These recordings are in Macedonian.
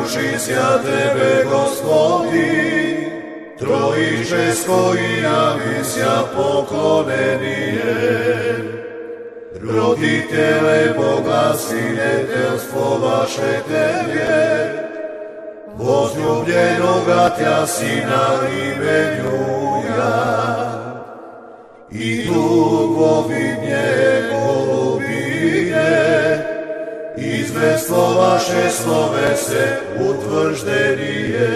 Trojičeja Tebe, Gospodi, Trojičesko i javisia poklonenie. Roditele Boga, sinetelstvo vaše Tebe, возлюбленога Тя Сина именуя, и дуговидне голубине, извество ваше словесе утвърждение.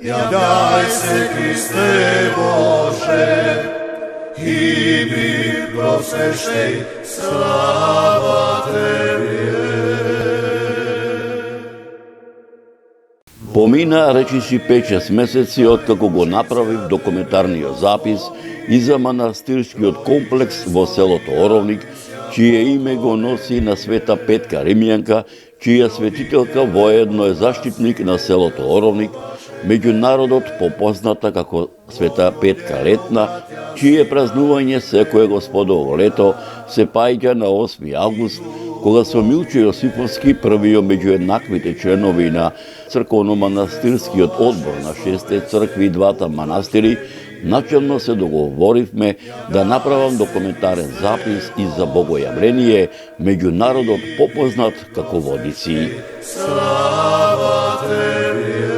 Являй се, Христе Боже, и ми просвещай, слава Тебе. Помина речиси 5-6 месеци откако го направив документарниот запис и за манастирскиот комплекс во селото Оровник, чие име го носи на Света Петка Римјанка, чија светителка воедно е заштитник на селото Оровник, меѓу народот попозната како Света Петка Летна, чие празнување секое Господово лето се паѓа на 8 август, кога со Милчо Јосифовски, првиот меѓу еднаквите членови на црковно-манастирскиот одбор на 6 цркви и 2 манастири, начелно се договоривме да направам документарен запис и за богојавление меѓу народот попознат како водици. Слава Тебе!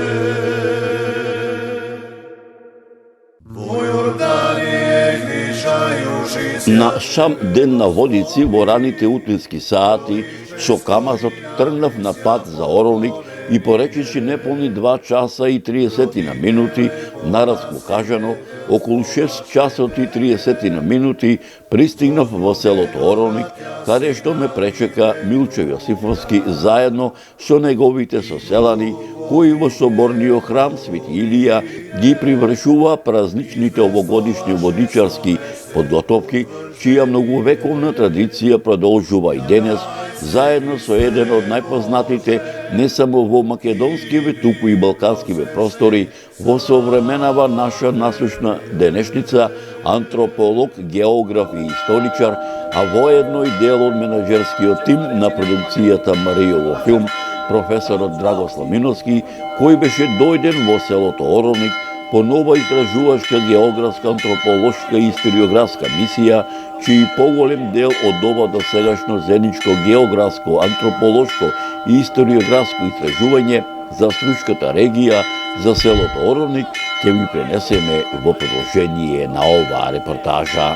На Шам ден на водици во раните утрински сати со камазот тргнав на пат за Оровник и поречиси неполни 2 часа и 30 минути, наразно кажано, околу 6 часот и 30 минути пристигнав во селото Оровник, каде што ме пречека Милчо Јосифовски заедно со неговите соселани, кои во соборниот храм Свети Илија ги привршува празничните овогодишни водичарски подготовки, чија многовековна традиција продолжува и денес, заедно со еден од најпознатите не само во македонскиве, туку и балканскиве простори, во современава наша насущна денешница, антрополог, географ и историчар, а воедно и дел од менаџерскиот тим на продукцијата Маријово филм, професорот Драгослав Миновски, кој беше дојден во селото Оровник по нова истражувачка географска, антрополошка и историографска мисија, чиј поголем дел од ова досегашно заедничко географско, антрополошко и историографско истражување за Стручката регија, за селото Оровник, ќе ви пренесеме во продолжение на оваа репортажа.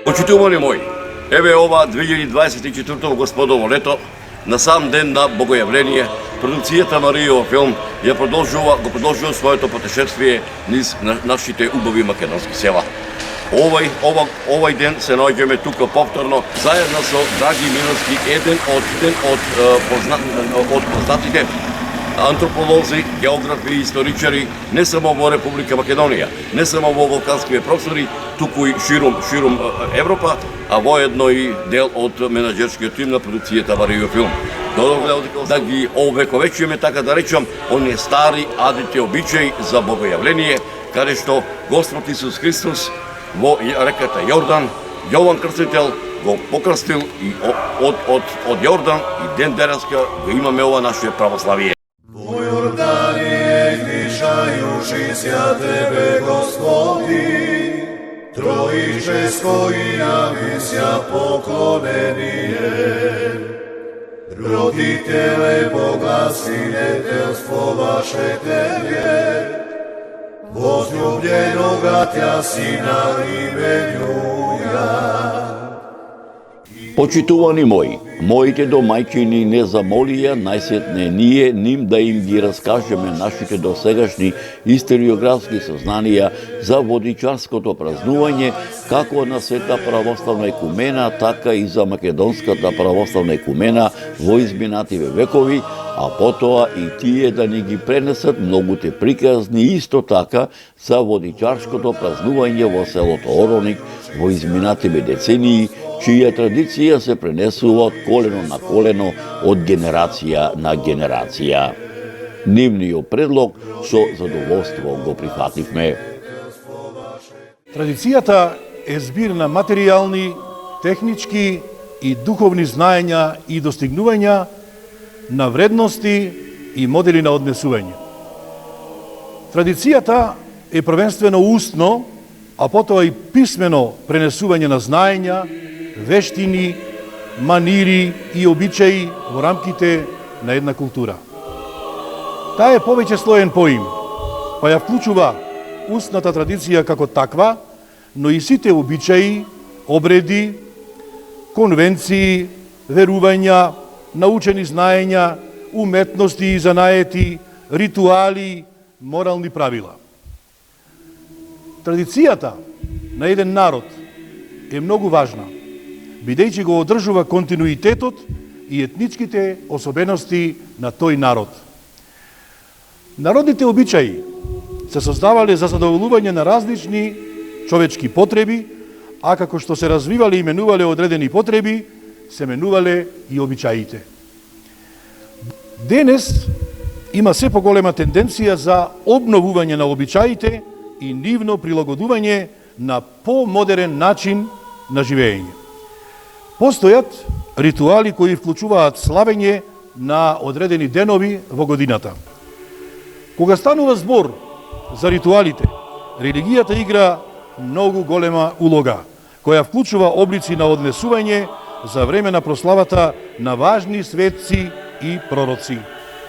Почитувани мои, еве ова 2024 Господово лето, на сам ден на богојавление, продукцијата Маријово филм го продолжува своето путешествие низ нашите убави македонски села. Овај ден се наоѓаме тука повторно, заедно со Драги Миновски, еден од познатите антрополози, географи и историчари не само во Република Македонија, не само во балканскиве простори, туку и ширум Европа, а воедно и дел од менаџерскиот тим на продукцијата Маријово филм. Додовме да ги овековечиме, така да речам, оние стари адите обичаи за богојавление, каде што Господ Исус Христос во реката Јордан, Јован Крстител го покрстил и од Јордан и ден денеска го имаме ова наше православие. Во Јордание гришајушися Тебе, Господи, Троическо и јавися поклонение. Родителе Бога, синетелство ваше Тебе, возлюбленога Тя Сина именуја, и Почитувани мои, моите домајчини не замолија најсетне ние ним да им ги раскажеме нашите досегашни историографски сознанија за водичарското празнување како на Света православна екумена, така и за Македонската православна екумена во изминативе векови, а потоа и тие да ни ги пренесат многуте приказни исто така за водичарското празнување во селото Ороник во изминативе децении, чија традиција се пренесува од колено на колено, од генерација на генерација. Нивниот предлог со задоволство го прифативме. Традицијата е збир на материјални, технички и духовни знаења и достигнувања на вредности и модели на однесување. Традицијата е првенствено устно, а потоа и писмено пренесување на знаења, вештини, манири и обичаи во рамките на една култура. Таа е повеќе слоен поим, па ја вклучува устната традиција како таква, но и сите обичаи, обреди, конвенции, верувања, научени знаења, уметности и занаети, ритуали, морални правила. Традицијата на еден народ е многу важна, бидејќи го одржува континуитетот и етничките особености на тој народ. Народните обичаи се создавале за задоволување на различни човечки потреби, а како што се развивале и менувале одредени потреби, се менувале и обичаите. Денес има се поголема тенденција за обновување на обичаите и нивно прилагодување на помодерен начин на живење. Постојат ритуали кои вклучуваат славење на одредени денови во годината. Кога станува збор за ритуалите, религијата игра многу голема улога, која вклучува облици на однесување за време на прославата на важни светци и пророци.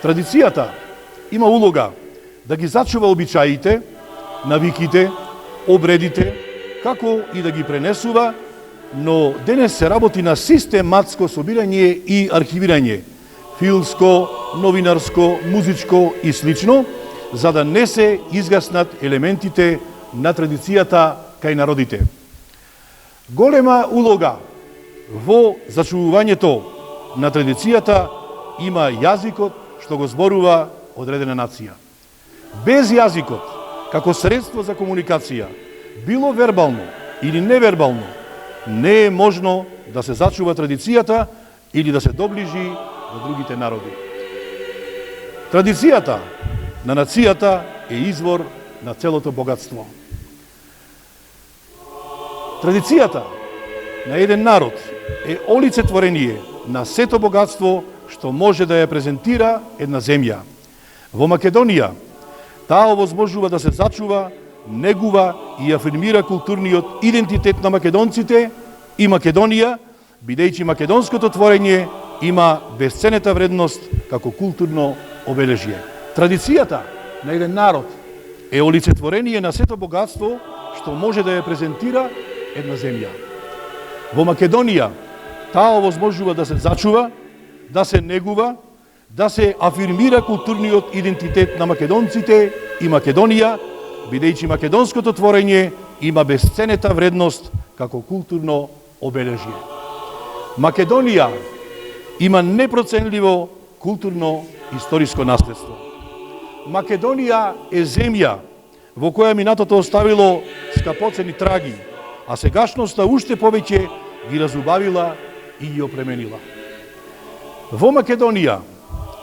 Традицијата има улога да ги зачува обичаите, навиките, обредите, како и да ги пренесува, но денес се работи на систематско собирање и архивирање, филмско, новинарско, музичко и слично, за да не се изгаснат елементите на традицијата кај народите. Голема улога во зачувувањето на традицијата има јазикот што го зборува одредена нација. Без јазикот, како средство за комуникација, било вербално или невербално, не е можно да се зачува традицијата или да се доближи до другите народи. Традицијата на нацијата е извор на целото богатство. Традицијата на еден народ е олицетворение на сето богатство што може да ја презентира една земја. Во Македонија таа овозможува да се зачува, негува и афирмира културниот идентитет на македонците и Македонија, бидејќи македонското творење има бесценета вредност како културно обележје. Традицијата на еден народ е олицетворение на сето богатство што може да ја презентира една земја. Во Македонија таа овозможува да се зачува, да се негува, да се афирмира културниот идентитет на македонците и Македонија, бидејќи македонското творење има бесценета вредност како културно обележје. Македонија има непроценливо културно-историско наследство. Македонија е земја во која минатото оставило скапоцени траги, а сегашноста уште повеќе ги разубавила и ги опременила. Во Македонија,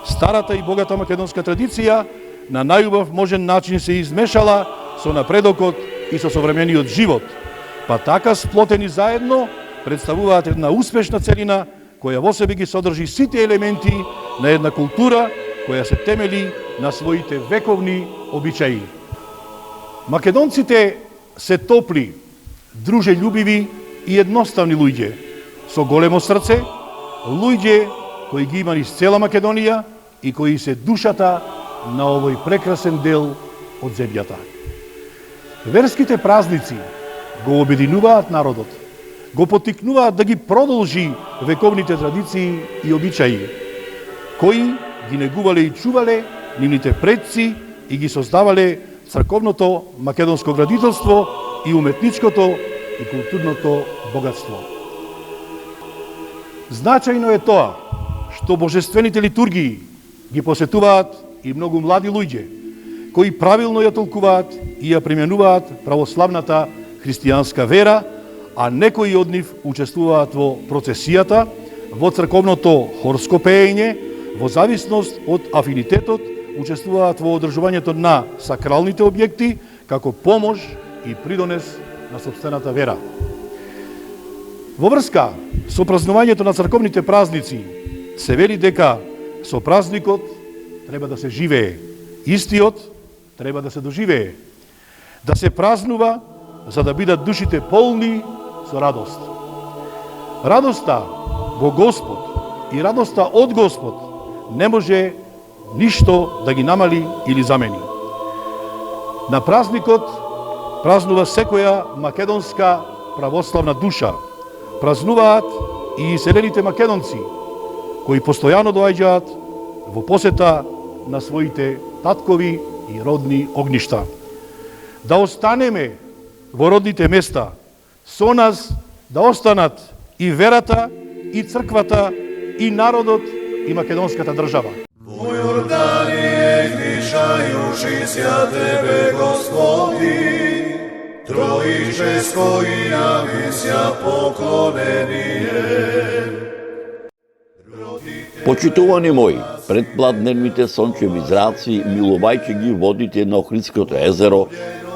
старата и богата македонска традиција на најубав можен начин се измешала со напредокот и со современиот живот, па така сплотени заедно представуваат една успешна целина која во себе ги содржи сите елементи на една култура која се темели на своите вековни обичаи. Македонците се топли, дружелюбиви и едноставни луѓе, со големо срце, луѓе кои ги има низ цела Македонија и кои се душата на овој прекрасен дел од земјата. Верските празници го обединуваат народот, го поттикнуваат да ги продолжи вековните традиции и обичаи, кои ги негувале и чувале нивните предци и ги создавале црковното македонско градителство и уметничкото и културното богатство. Значајно е тоа што божествените литургии ги посетуваат и многу млади луѓе, кои правилно ја толкуваат и ја применуваат православната христијанска вера, а некои од нив учествуваат во процесијата, во црковното хорско пеење, во зависност од афинитетот, учествуваат во одржувањето на сакралните објекти, како помош и придонес на сопствената вера. Во врска со празнувањето на црковните празници, се вели дека со празникот треба да се живее, истиот треба да се доживее, да се празнува за да бидат душите полни со радост. Радоста во Господ и радоста од Господ не може ништо да ги намали или замени. На празникот празнува секоја македонска православна душа. Празнуваат и иселените македонци, кои постојано доаѓаат во посета на своите таткови и родни огништа. Да останеме во родните места, со нас да останат и верата, и црквата, и народот, и македонската држава. Во Јорданије гришајушися Тебе, Господи, Троическо и јавися поклонение. Почитувани мои, пред пладневните сончеви зраци, милувајќи ги водите на Охридското езеро,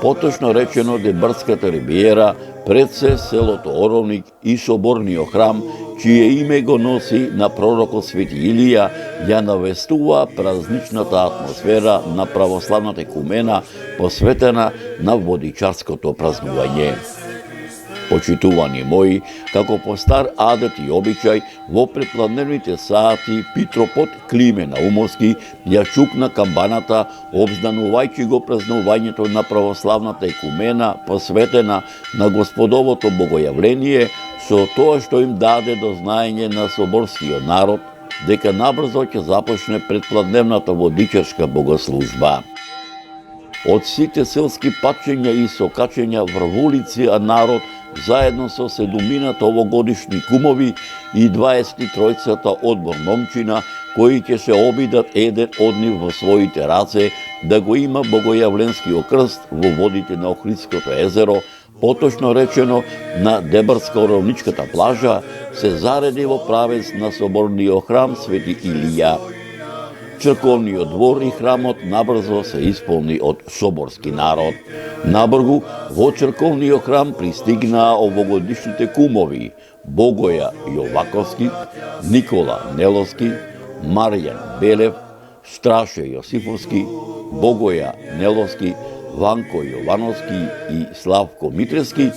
поточно речено Дебрската ривиера, пред се селото Оровник и соборниот храм, чие име го носи на пророкот Свети Илија, ја навестува празничната атмосфера на православната екумена, посветена на водичарското празнување. Почитувани мои, како по стар адет и обичај, во предпладневните сати Питропот Климе Наумовски ја чукна камбаната, обзнанувајќи го празнувањето на православната екумена, посветена на Господовото богојавление, со тоа што им даде до знаење на соборскиот народ, дека набрзо ќе започне предпладневната водичарска богослужба. Од сите селски патчења и сокачења врв улици, а народ заедно со 7 овогодишни кумови и 23-цата одбор момчина, кои ќе се обидат еден од нив во своите раце да го има богојавленскиот крст во водите на Охридското езеро, поточно речено на Дебрско-Оровничката плажа, се зареди во правец на соборниот храм Свети Илија. Црковниот двор и храмот набрзо се исполни од соборски народ. Набргу во црковниот храм пристигнаа овогодишните кумови Богоја Јоваковски, Никола Неловски, Марјан Белев, Страше Јосифовски, Богоја Неловски, Ванко Јовановски и Славко Митрески,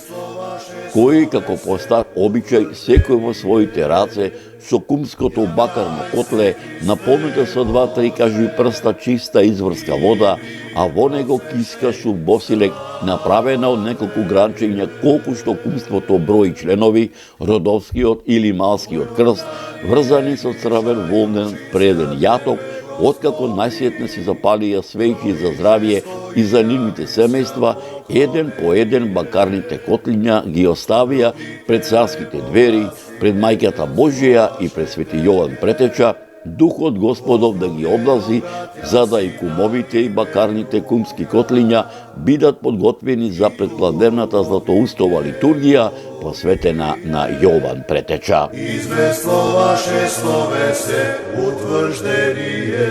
кои, како по стар обичај, секој во своите раце со кумското бакарно котле, наполнето со 2-3 кажи прста чиста изворска вода, а во него киска сув босилек, направена од неколку гранчења колку што кумството брои членови, родовскиот или малскиот крст, врзани со црвен волнен преден јаток, откако најсетне се запалија свеќи за здравје и за нивните семејства, еден по еден бакарните котлиња ги оставија пред царските двери, пред мајката Божија и пред Свети Јован Претеча, Духот Господов да ги облази, за да и кумовите и бакарните кумски котлиња бидат подготвени за предпладневната златоустова литургија, посветена на Јован Претеча. Извествуваше словесе утврждение.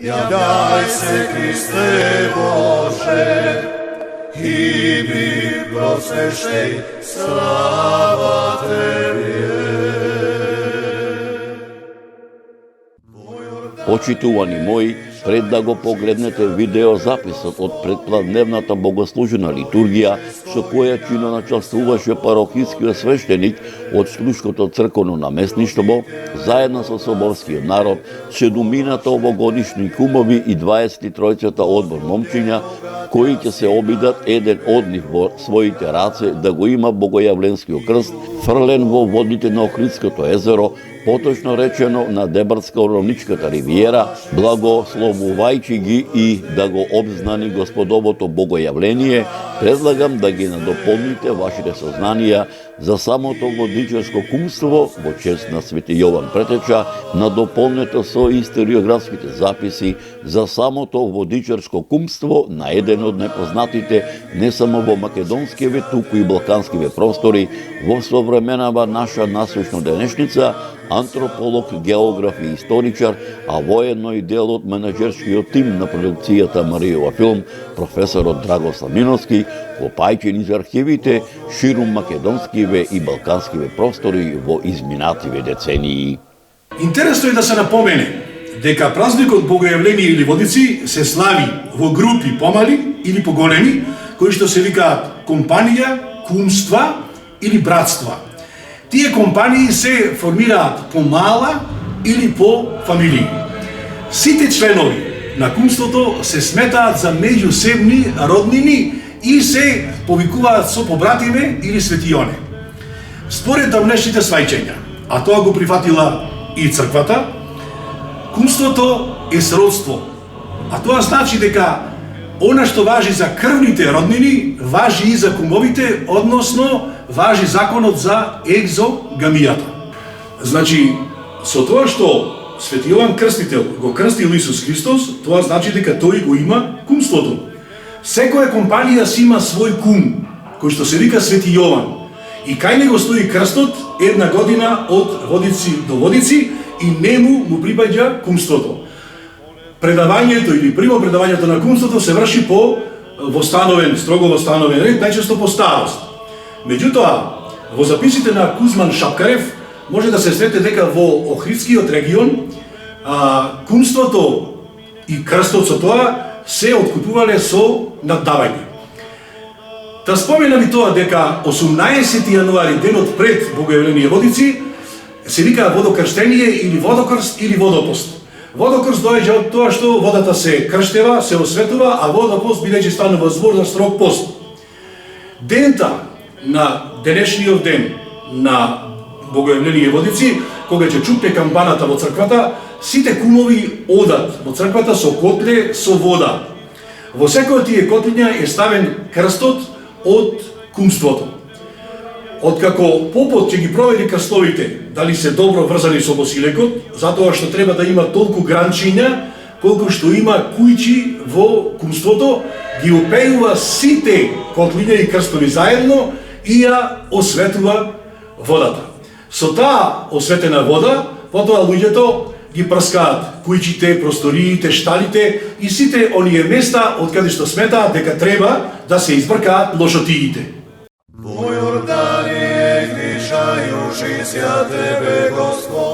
Јавјај се, Христе Боже, и би просвещеј слава Тебе. Почитувани мои, пред да го погледнете видеозаписот од предпладневната богослужена литургија, со која чино начествуваше парохискиот свештеник од Слушкото црковно наместништво, заедно со соборскиот народ, 7 овогодишни кумови и 23-цата одбор момчиња, кои ќе се обидат еден од нив во своите раце да го има богојавленскиот крст, фрлен во водите на Охридското езеро, поточно речено на Дебарско-Ровничката ривиера, благословувајќи ги и да го обзнани Господовото богојавление, предлагам да ги надополните вашите сознанија за самото водничарско кумство во чест на Свети Јован Претеча, надополнето со историографските записи за самото водничарско кумство на еден од непознатите не само во македонскиве, туку и балканскиве простори во современава наша насущна денешница, антрополог, географ и историчар, а воедно и дел од менеджерскиот тим на продукцијата Маријова филм, професорот Драгослав Миновски, копајќи низ архивите ширум македонскиве и балканскиве простори во изминативе децении. Интересно е да се напомене дека празникот Богојавление или Водици се слави во групи помали или поголеми, кои што се викаат компанија, кумства или братства. Тие компании се формираат по мала или по фамилии. Сите членови на кумството се сметаат за меѓусебни роднини и се повикуваат со побратиме или светионе. Според давнешните свајчења, а тоа го прифатила и црквата, кумството е сродство. А тоа значи дека она што важи за крвните роднини, важи и за кумовите, односно важи законот за екзогамијата. Значи, со тоа што Свети Јован Крстител го крстил Исус Христос, тоа значи дека тој го има кумството. Секоја компанија си има свој кум, кој што се вика Свети Јован. И кај него стои крстот една година од Водици до Водици и нему му припаѓа кумството. Предавањето или прво предавањето на кумството се врши по строго востановен ред, најчесто по старост. Меѓутоа, во записите на Кузман Шапкарев може да се срете дека во Охридскиот регион кумството и крстот со тоа се откупувале со наддавање. Да споменам и тоа дека 18 јануари, денот пред Богојавление Водици, се вика водокрштение или водокрст или водопост. Водокрст доаѓа од тоа што водата се крштева, се осветува, а водопост бидејќи станува збор за строг пост. Дента на денешниот ден на Богојавление Водици, кога ќе чупне камбаната во црквата, сите кумови одат во црквата со котле со вода. Во секој од тие котлиња е ставен крстот од кумството. Откако попот ќе ги провери крстовите, дали се добро врзани со босилекот, затоа што треба да има толку гранчиња, колку што има кујчи во кумството, ги опејува сите котлиња и крстови заедно и ја осветува водата. Со таа осветена вода, потоа луѓето ги прскаат кујчите, просториите, шталите и сите оние места од каде што сметаат дека треба да се избркаат лошотиите.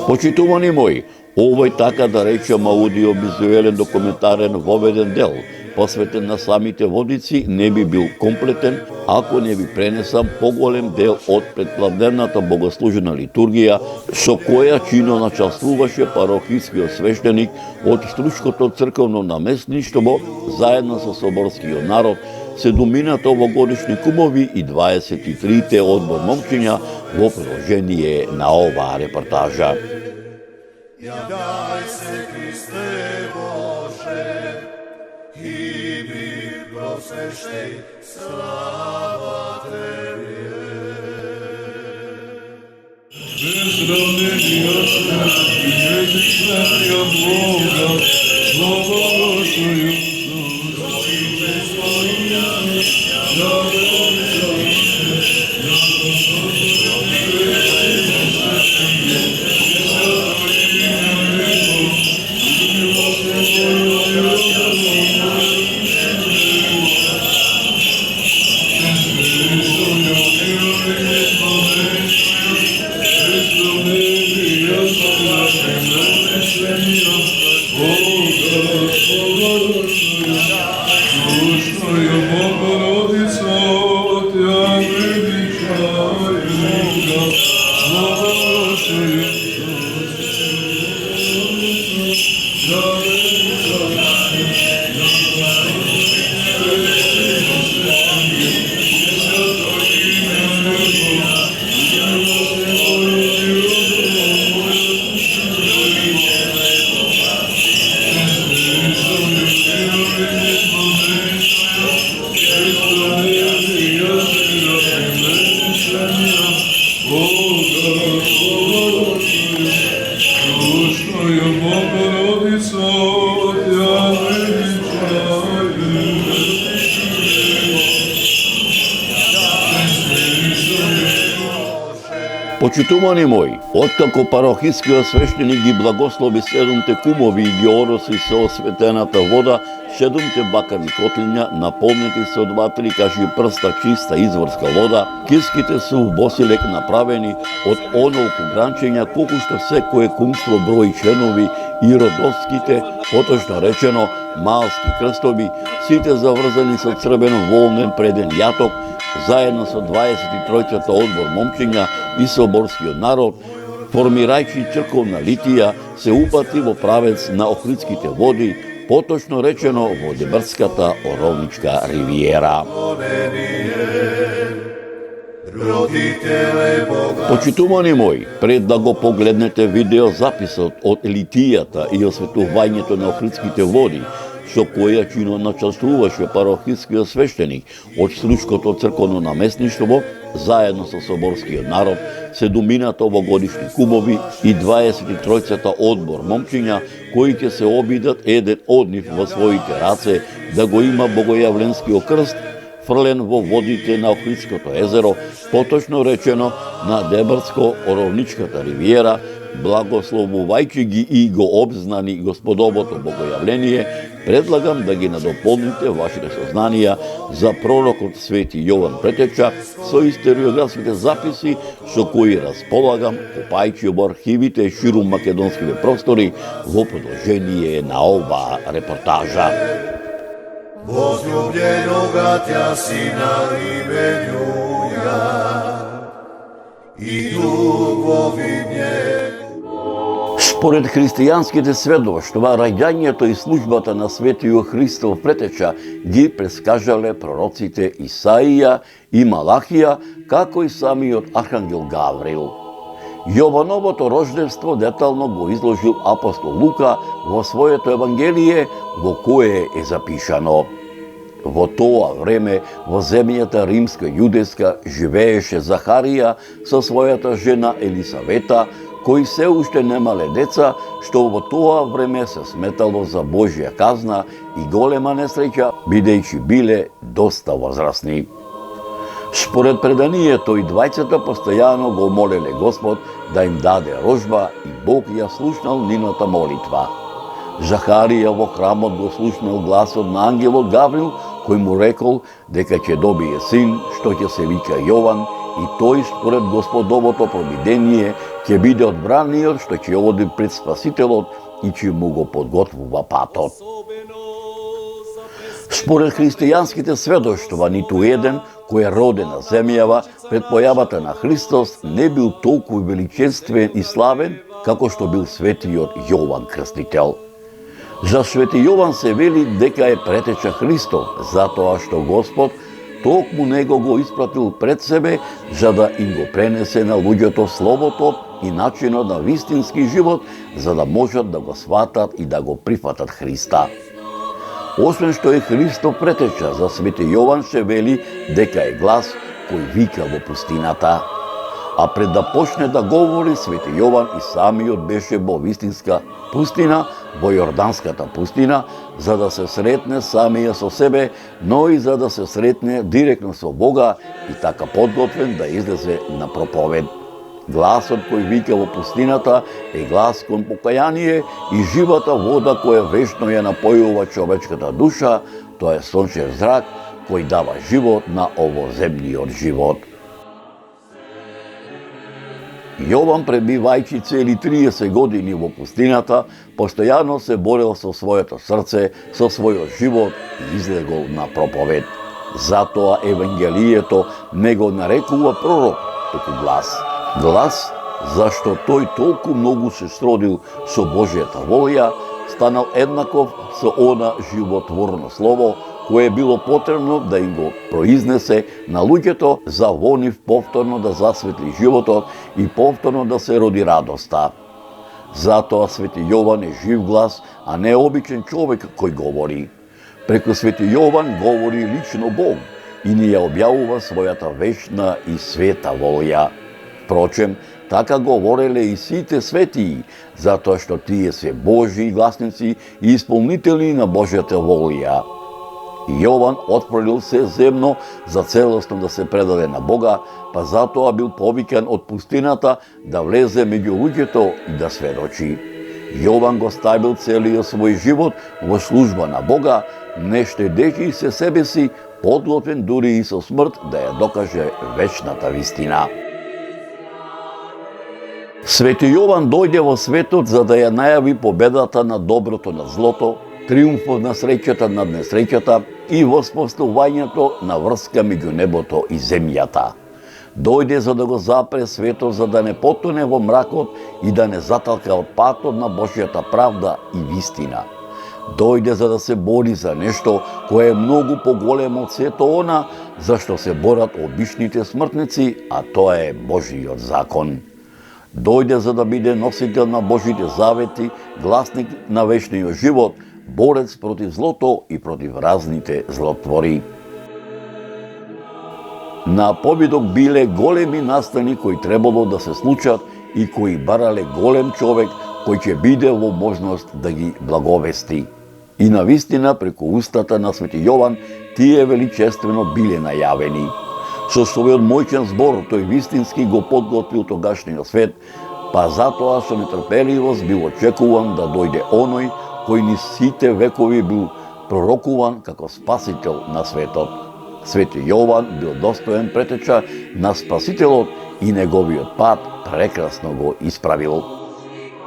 Почитувани мои, овој така да речем аудиовизуелен документарен воведен дел, посветен на самите водици, не би бил комплетен ако не ви пренесам поголем дел од предпладневната богослужена литургија, со која чино началствуваше парохискиот свештеник од Стручкото црковно наместништво заедно со соборскиот народ, 7 овогодишни кумови и 23 одбор момчиња во продолжение на оваа репортажа. Јавај се, Христе Боже, и би просвещеј, слава Тебе. Безравнени и неизменни от Бога, слава Твою. Слава Почитувани мои, откако парохискиот свештеник ги благослови 7 кумови и ги ороси со осветената вода, 7 бакави котлиња, наполнети со 2-3 каши прста чиста изворска вода, киските се у босилек направени од онолку гранчења колку што секое кумство брои членови и родовските, поточно речено, малски крстови, сите заврзани со црвен волнен преден јаток, заедно со 23-та одбор момчиња и соборскиот народ, формирајќи црковна литија, се упати во правец на Охридските води, поточно речено во Дебрската оровничка ривиера. Почитувани мои, пред да го погледнете видеозаписот од литијата и осветувањето на Охридските води, со која чино начествуваше парохискиот свештеник од Стручкото црковно наместништво, заедно со соборскиот народ, 7 овогодишни кумови и 23-та одбор момчиња, кои ќе се обидат еден од нив во своите раце да го има богојавленскиот крст, фрлен во водите на Охридското езеро, поточно речено на Дебрско-оровничката ривиера, благословувајќи ги и го обзнани Господовото богојавление, предлагам да ги надополните вашите сознанија за пророкот Свети Јован Претеча со историографските записи со кои располагам, копајќи во архивите ширум македонските простори во продолжение на оваа репортажа. Возлюбљенога тја сина именуја и дугови njegov. Според христијанските сведоштва, раѓањето и службата на Светиот Христов Претеча ги прескажале пророците Исаија и Малахија, како и самиот архангел Гавриил. Јовановото рождество детално го изложил апостол Лука во своето Евангелие, во кое е запишано: во тоа време во земјата римска-јудејска живееше Захарија со својата жена Елисавета, кои се уште немале деца, што во тоа време се сметало за Божја казна и голема несреќа, бидејќи биле доста возрастни. Според преданието и двајцата постојано го молеле Господ да им даде рожба и Бог ја слушнал нивната молитва. Захарија во храмот го слушнал гласот на ангелот Гаврил, кој му рекол дека ќе добие син, што ќе се вика Јован, и тој според Господовото провидение ќе биде одбраниот што ќе оди пред Спасителот и ќе му го подготвува патот. Според христијанските сведоштва, ниту еден кој е роден на земјава пред појавата на Христос не бил толку величествен и славен како што бил светиот Јован Крстител. За свети Јован се вели дека е претеча Христов, затоа што Господ токму него го испратил пред себе, за да им го пренесе на луѓето словото и начинот на вистински живот, за да можат да го сватат и да го прифатат Христа. Освен што е Христов претеча, за свети Јован се вели дека е глас кој вика во пустината. А пред да почне да говори, свети Јован и самиот беше во вистинска пустина, во Јорданската пустина, за да се сретне самија со себе, но и за да се сретне директно со Бога и така подготвен да излезе на проповед. Гласот кој вика во пустината е глас кон покаяние и живата вода која вечно ја напојува човечката душа, тоа е сончев зрак кој дава живот на овоземниот живот. Јован, пребивајќи цели 30 години во пустината, постојано се борел со своето срце, со својот живот и излегол на проповед. Затоа Евангелието не го нарекува пророк, туку глас. Глас, зашто тој толку многу се сродил со Божјата волја, станал еднаков со она животворно слово, кое било потребно да им го произнесе на луѓето за во нив повторно да засветли животот и повторно да се роди радоста. Затоа свети Јован е жив глас, а не обичен човек кој говори. Преку свети Јован говори лично Бог и ни ја објавува својата вечна и света волја. Впрочем, така говореле и сите светии, затоа што тие се Божии гласници и исполнители на Божјата волја. Јован отфрлил се земно за целосно да се предаде на Бога, па затоа бил повикан од пустината да влезе меѓу луѓето и да сведочи. Јован го ставил целиот свој живот во служба на Бога, не штедејќи се себе си, подготвен дури и со смрт да ја докаже вечната вистина. Свети Јован дојде во светот за да ја најави победата над доброто над злото, триумфот на среќата над несреќата и воспоставувањето на врска меѓу небото и земјата. Дојде за да го запре светот, за да не потоне во мракот и да не заталка од патот на Божјата правда и вистина. Дојде за да се бори за нешто кое е многу поголемо од сето она за што се борат обичните смртници, а тоа е Божиот закон. Дојде за да биде носител на Божите завети, гласник на вечниот живот, борец против злото и против разните злотвори. На победок биле големи настани кои требало да се случат и кои барале голем човек кој ќе биде во можност да ги благовести. И навистина преку устата на Свети Јован тие величествено биле најавени. Со својот моќен збор тој вистински го подготвил тогашниот свет, па затоа со нетрпеливост бил очекуван да дојде оној кој низ сите векови бил пророкуван како спасител на светот. Свети Јован бил достоен претеча на Спасителот и неговиот пат прекрасно го исправил.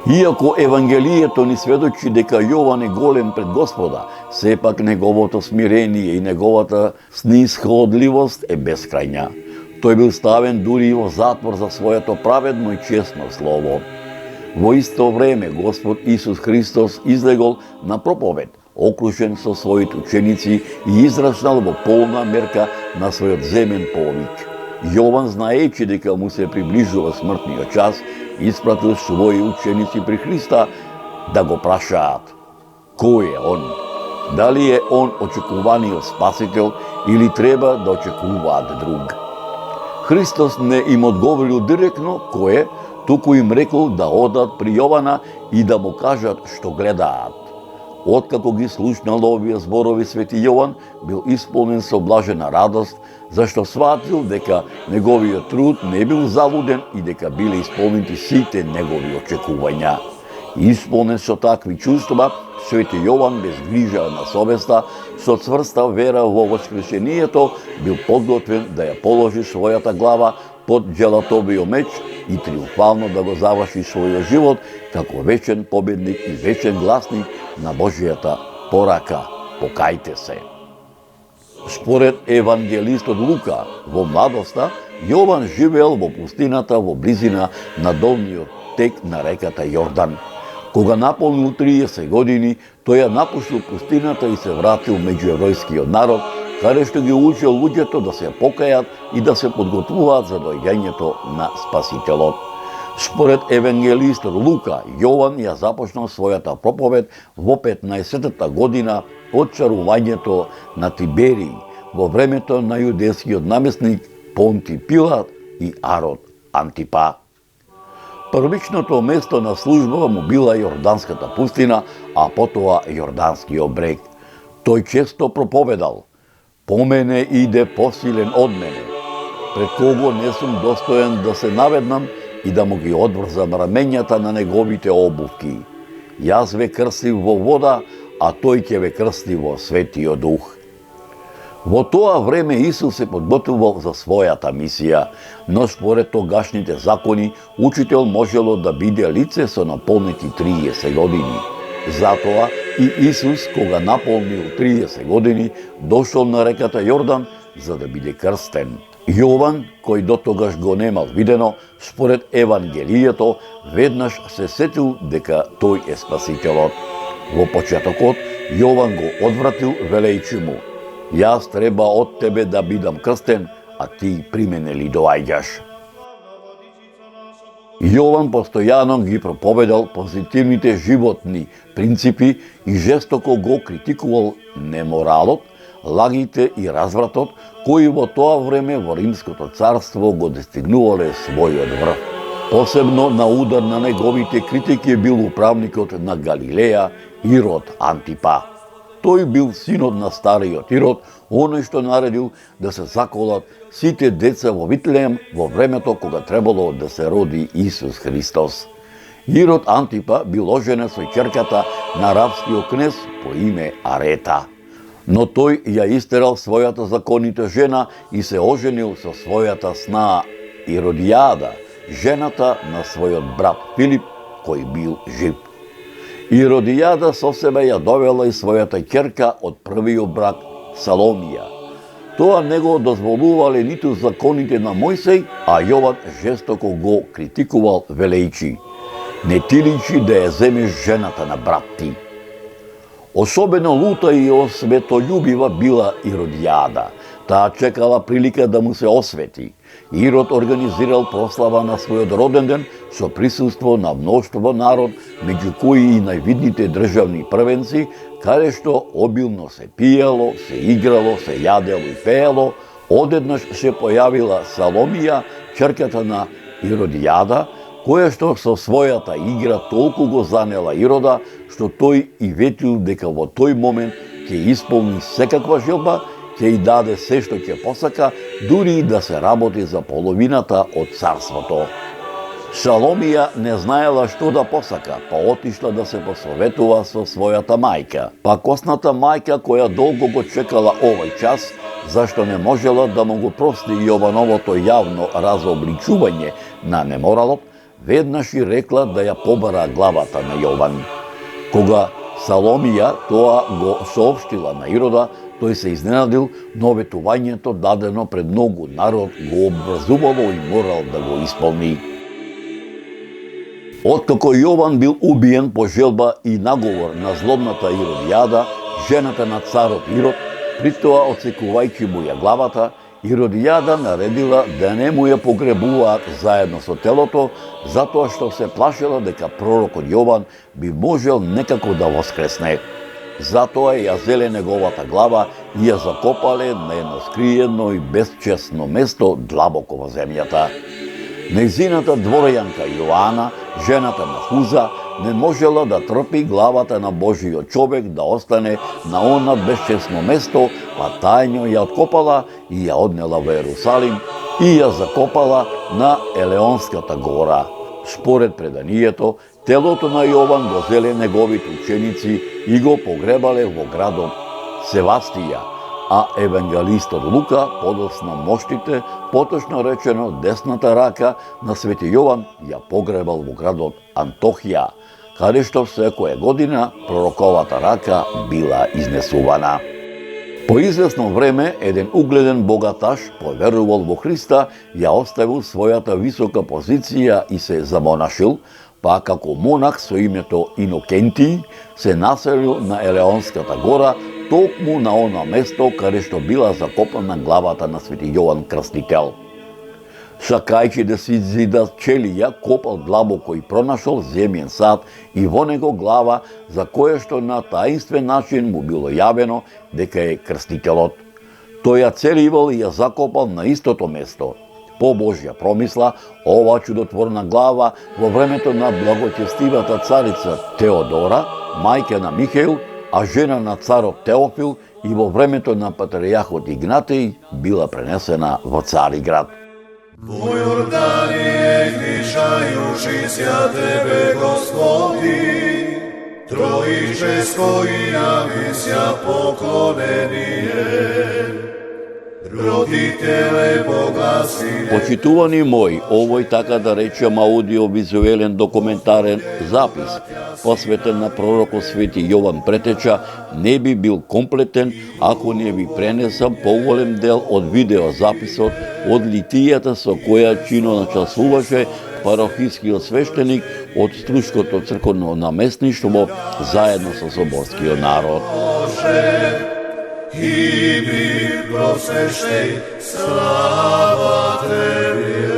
Иако Евангелието ни сведочи дека Јован е голем пред Господа, сепак неговото смирение и неговата снисходливост е бескрајна. Тој бил ставен дури и во затвор за своето праведно и честно слово. Во исто време Господ Исус Христос излегол на проповед, окружен со своите ученици и израчнал во полна мерка на својот земен повик. Јован, знаејќи дека му се приближува смртниот час, испратил своји ученици при Христа да го прашаат: кој е он? Дали е он очекуваниот Спасител или треба да очекуваат друг? Христос не им одговорил директно кој е, туку им рекол да одат при Јована и да му кажат што гледаат. Откако ги слушнал овие зборови, Свети Јован бил исполнен со блажена радост, зашто сватил дека неговиот труд не бил залуден и дека биле исполнети сите негови очекувања. Исполнен со такви чувства, Свети Јован без грижа на совеста, со цврста вера во воскресението, бил подготвен да ја положи својата глава под джелатовиот меч и триумфално да го заврши својот живот како вечен победник и вечен гласник на Божјата порака: покајте се. Според евангелистот Лука, во младоста Јован живеел во пустината во близина на долниот тек на реката Јордан. Кога наполнил 30 години, тој ја напуштил пустината и се вратил меѓу еврејскиот народ, каде што ги учил луѓето да се покајат и да се подготвуваат за доаѓањето на Спасителот. Според евангелистот Лука, Јован ја започнал својата проповед во 15-та година од царувањето на Тиберий, во времето на јудејскиот намесник Понти Пилат и Арод Антипа. Првичното место на служба му била Јорданската пустина, а потоа Јорданскиот брег. Тој често проповедал: по мене иде посилен од мене, пред кого не сум достоен да се наведнам и да му ги одврзам раменјата на неговите обувки. Јас ве крстив во вода, а тој ќе ве крсти во Светиот Дух. Во тоа време Исус се подготвувал за својата мисија, но според тогашните закони, учител можело да биде лице со наполнети 30 години. Затоа и Исус, кога наполнил 30 години, дошол на реката Јордан за да биде крстен. Јован, кој дотогаш го немал видено, според Евангелието, веднаш се сетил дека тој е Спасителот. Во почетокот, Јован го одвратил, велејќи му: јас треба од тебе да бидам крстен, а ти при мене ли доаѓаш? Јован постојано ги проповедал позитивните животни принципи и жестоко го критикувал неморалот, лагите и развратот, кои во тоа време во Римското царство го достигнувале својот врв. Посебно на удар на неговите критики бил управникот на Галилеја Ирод Антипа. Тој бил синот на стариот Ирод, оној што наредил да се заколат сите деца во Витлеем во времето кога требало да се роди Исус Христос. Ирод Антипа бил оженет со ќерката на арапскиот кнез по име Арета. Но тој ја истерал својата законита жена и се оженил со својата снаа Иродијада, жената на својот брат Филип, кој бил жив. Иродијада со себе ја довела и својата ќерка од првиот брак Саломија. Тоа не го дозволувале ниту законите на Мојсей, а Јован жестоко го критикувал велејчи: не ти личи да ја земеш жената на брат ти. Особено лута и осветољубива била Иродијада. Таа чекала прилика да му се освети. Ирод организирал прослава на својот роден ден со присуство на мноштво народ, меѓу кои и највидните државни првенци, каде што обилно се пиело, се играло, се јадело и пеело. Одеднаш се појавила Саломија, ќерката на Иродијада, која што со својата игра толку го занела Ирода, што тој и ветил дека во тој момент ќе исполни секаква желба, ќе и даде се што ќе посака, дури и да се работи за половината од царството. Саломија не знаела што да посака, па отишла да се посоветува со својата мајка. Па косната мајка, која долго го чекала овој час, зашто не можела да му го прости Јовановото јавно разобличување на неморалот, веднаш и рекла да ја побара главата на Јован. Кога Саломија тоа го соопштила на Ирода, тој се изненадил, но ветувањето дадено пред многу народ го обврзувало и морал да го исполни. Откако Јован бил убиен по желба и наговор на злобната Иродијада, жената на царот Ирод, притоа отсекувајќи му ја главата, Иродијада наредила да не му ја погребуваат заедно со телото, затоа што се плашела дека пророкот Јован би можел некако да воскресне. Затоа ја зеле неговата глава и ја закопале на едно скриено и безчестно место длабоко во земјата. Нејзината дворејанка Јоана, жената на Хуза, не можела да трпи главата на Божиот човек да остане на она безчестно место, па тајно ја откопала и ја однела во Ерусалим и ја закопала на Елеонската гора. Според преданието, телото на Јован го зеле неговите ученици и го погребале во градот Севастија, а евангелистот Лука подосна моштите, поточно речено десната рака на Свети Јован ја погребал во градот Антохија, каде што секоја година пророковата рака била изнесувана. По известно време, еден угледен богаташ поверувал во Христа, ја оставил својата висока позиција и се замонашил, па како монах со името Инокентий се населил на Елеонската гора, токму на она место каде што била закопана главата на Свети Јован Крстител. Сакајќи да си зидат челија, копал длабоко и пронашол земјен сад и во него глава за која што на таинствен начин му било јавено дека е Крстителот. Тој ја целивал и ја закопал на истото место. По Божја промисла, ова чудотворна глава во времето на благочестивата царица Теодора, мајка на Михаил, а жена на царот Теофил, и во времето на патријахот Игнатиј била пренесена во Цариград. Во Јорданија излишајуши ся Тебе, Господи, Троическо и јавися поклонение. Родителе Бога Сине. Почитувани мои, овој така да речем аудиовизуелен документарен запис, посветен на пророкот Свети Јован Претеча, не би бил комплетен ако не ви пренесам поголем дел од видеозаписот од литијата со која чиноначасуваше парохискиот свештеник од Струшкото црковно наместништво заедно со соборскиот народ. И би просвещей слава Тебе.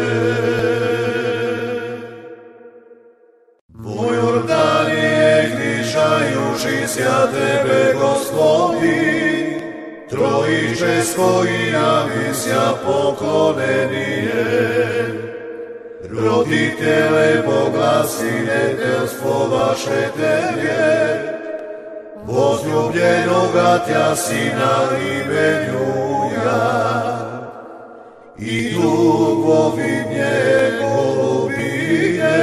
Во Јорданија излишајуши ся Тебе, Господи, Троическо и јавися поклонение. Roditele, boglasiniteljstvo vaše Tebe, возлюбljenoga Tja Sina imenjuja, i dugovidnje golubine,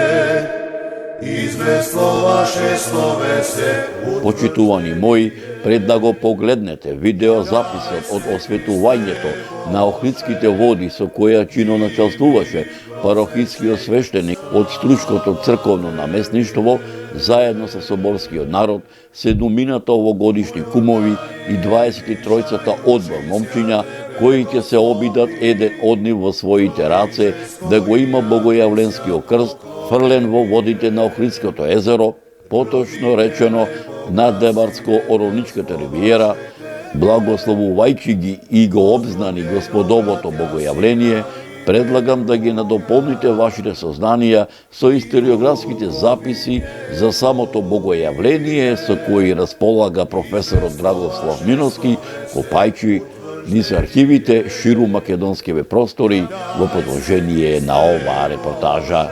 izvestvo vaše slove se Почитувани мои, пред да го погледнете видеозаписот од осветувањето на Охридските води со која чино началствуваше парохискиот свештеник од Стручкото црковно наместништво, заедно со соборскиот народ, 7 овогодишни кумови и 23-цата одбор момчиња, кои ќе се обидат еден од нив во своите раце да го има богојавленскиот крст, фрлен во водите на Охридското езеро, поточно речено на Дебартско-Оровничката ривиера, благословувајќи ги и го обзнани Господовото богојавление, предлагам да ги надополните вашите сознанија со историографските записи за самото богојавление со кои располага професорот Драгослав Миновски, копајќи низ архивите ширу македонскиве простори во продолжение на оваа репортажа.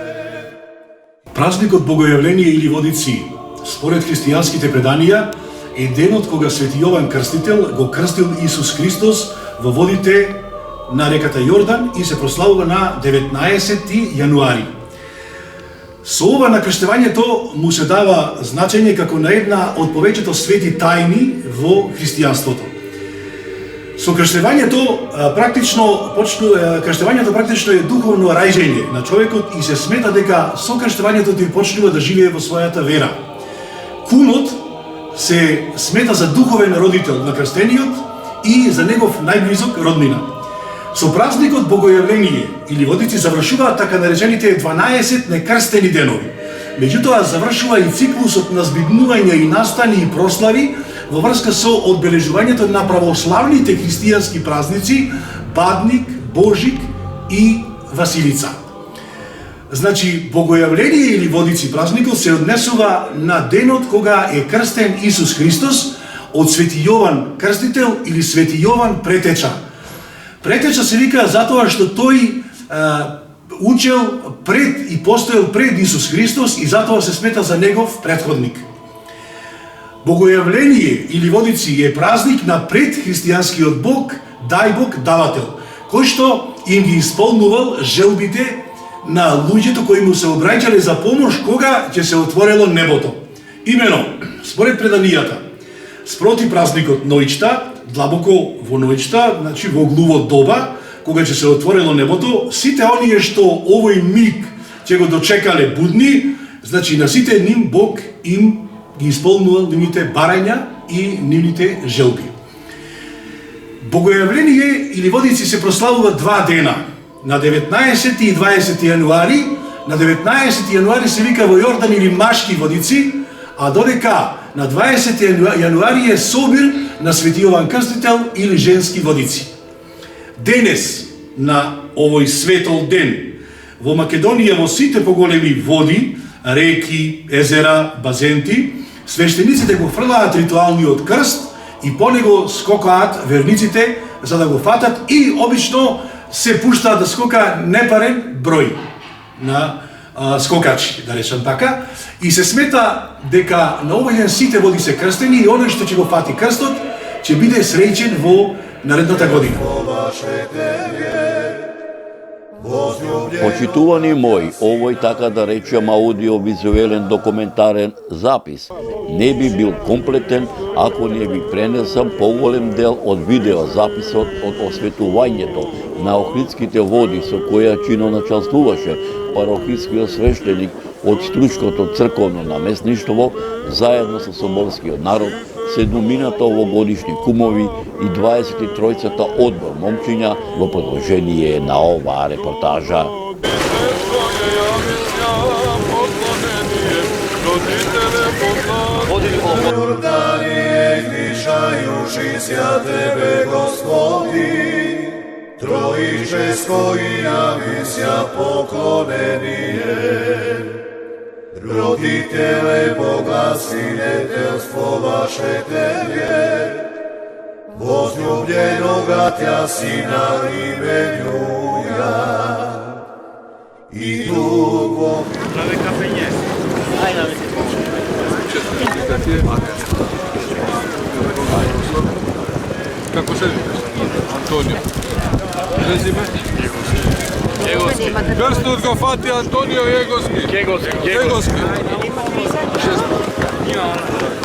Празникот Богојавление или Водици, според христијанските преданија, е денот кога Свети Јован Крстител го крстил Исус Христос во водите на реката Јордан и се прославува на 19 јануари. Со ова накрштевањето му се дава значење како на една од повеќето свети тајни во христијанството. Со крштевањето практично е духовно раѓање на човекот и се смета дека со крштевањето тој почнува да живее во својата вера. Кумот се смета за духовен родител на крстениот и за негов најблизок роднина. Со празникот Богојавление или Водици завршуваат така наречените 12 некрстени денови. Меѓутоа завршува и циклусот на збиднување и настани и прослави во врска со одбележувањето на православните христијански празници Бадник, Божик и Василица. Значи, Богојавление или Водици празникот се однесува на денот кога е крстен Исус Христос од Свети Јован Крстител или Свети Јован Претеча. Претеча се вика затоа што тој учел пред и постоел пред Исус Христос и затоа се смета за негов претходник. Богојавление или Водици е празник на предхристијанскиот Бог, Дај Бог Давател, кој што им ги исполнувал желбите на луѓето кои му се обраќале за помош кога ќе се отворело небото. Имено, според преданијата, спроти празникот Ноќта, длабоко во ноќта, значи во глувот доба, кога ќе се отворело небото, сите оние што овој миг ќе го дочекале будни, значи на сите ним Бог им ги исполнувал нивните барања и нивните желби. Богојавление или Водици се прославува 2 дена, на 19 и 20 јануари. На 19 јануари се вика во Јордан или Машки Водици, а додека на 20 јануари е собир на Свети Јован Крстител или женски водици. Денес, на овој светол ден, во Македонија во сите поголеми води, реки, езера, базенти, свештениците го фрлаат ритуалниот крст и по него скокаат верниците за да го фатат и обично се пуштаат да скока непарен број на скокачи, да речам така, и се смета дека на овој ден сите води се крстени и оној што ќе го фати крстот ќе биде среќен во наредната година. Почитувани мои, овој така да речем аудиовизуелен документарен запис не би бил комплетен ако не би пренесам поголем дел од видеозаписот од осветувањето на Охридските води со која чино началствуваше парохискиот свештеник од Стручкото црковно наместништво заедно со соборскиот народ, 7 овогодишни кумови и 23-цата одбор момчиња во продолжение на оваа репортажа. Јорданije гришајушися Тебе, Господи, Троическо и јавися поклонение. Родителе, богословителство ваше Тебе, возлюбленога Тя Сина именуја, i Duh Kako se zoveš? Antonio. Prezime? Krstur ga fati Antonio Jegoski. Jegoski.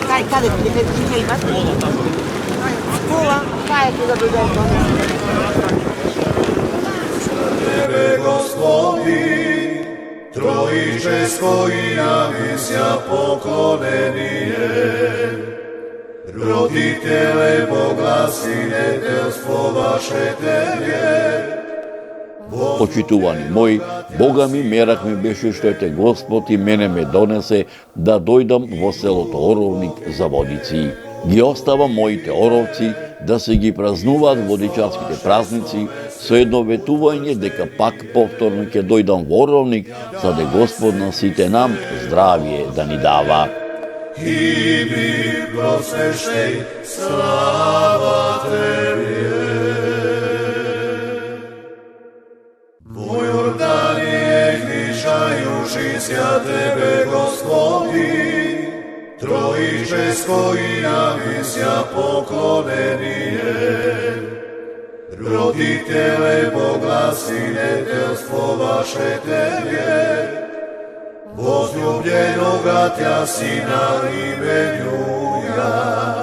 Kaj, kada ti imaš? Škola, kaj je tu da bi došlo? Tebe, Gospodi, Trojičesko i navisja poklonenije. Roditele, Boga, siniteljstvo vaše Tebe. Почитувани мои, Бога ми мерак ми беше што ете Господ и мене ме донесе да дојдам во селото Оровник за водици. Ги оставам моите оровци да се ги празнуваат водичарските празници со едно ветување дека пак повторно ќе дојдам во Оровник за да Господ на сите нам здравие да ни дава. I mi prosveštej, slava Tebi. Vo Jordanije gnišajušisja Tebe, Gospodi, Trojičesko i navisja poklonenije. Roditele, Boga, siniteljstvo vaše Tebe, возлюбленого Тя Сина именуя.